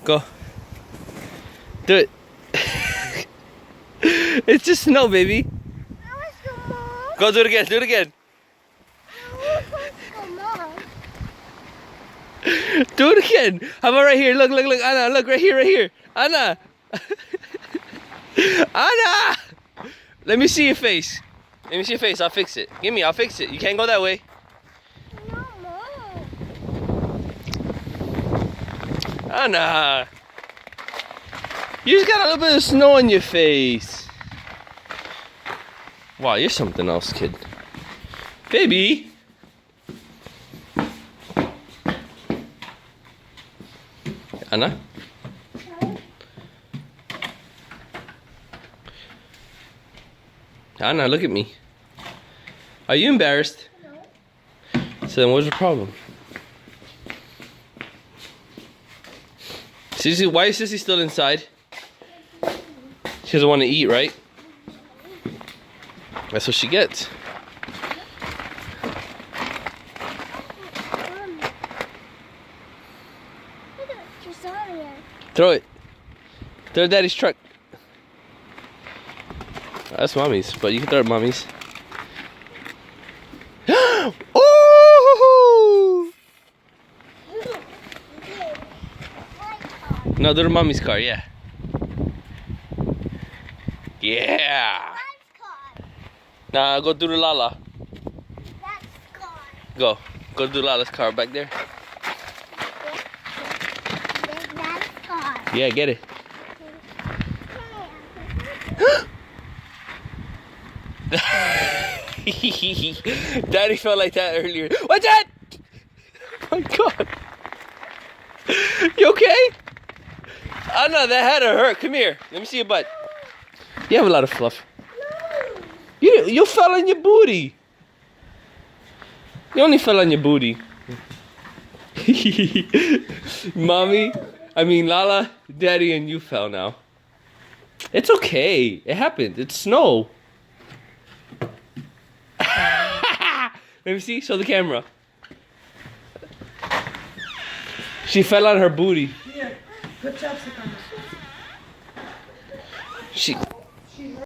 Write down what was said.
Go. Do it. It's just snow, baby. Go do it again. Do it again. Do it again. How about right here? Look, look, look. Anna, look right here, right here. Anna. Anna. Let me see your face. Let me see your face. I'll fix it. Give me. I'll fix it. You can't go that way. Anna. You just got a little bit of snow on your face. Wow, you're something else, kid. Baby. Anna? Anna, look at me. Are you embarrassed? No. So then what's the problem? Sissy, why is Sissy still inside? She doesn't want to eat, right? That's what she gets. Throw it. Throw Daddy's truck. That's Mommy's, but you can throw it Mommy's. Oh! No, they're Mommy's car, yeah. Yeah. Nah, go do the Lala. Go. Go do Lala's car back there. Yeah, get it. Daddy felt like that earlier. What's that? Oh my God. You okay? Oh no, that had to hurt. Come here. Let me see your butt. You have a lot of fluff. You fell on your booty. You only fell on your booty. Mommy, Lala, Daddy, and you fell now. It's okay. It happened. It's snow. Let me see. Show the camera. She fell on her booty. Here, put chopstick on. She.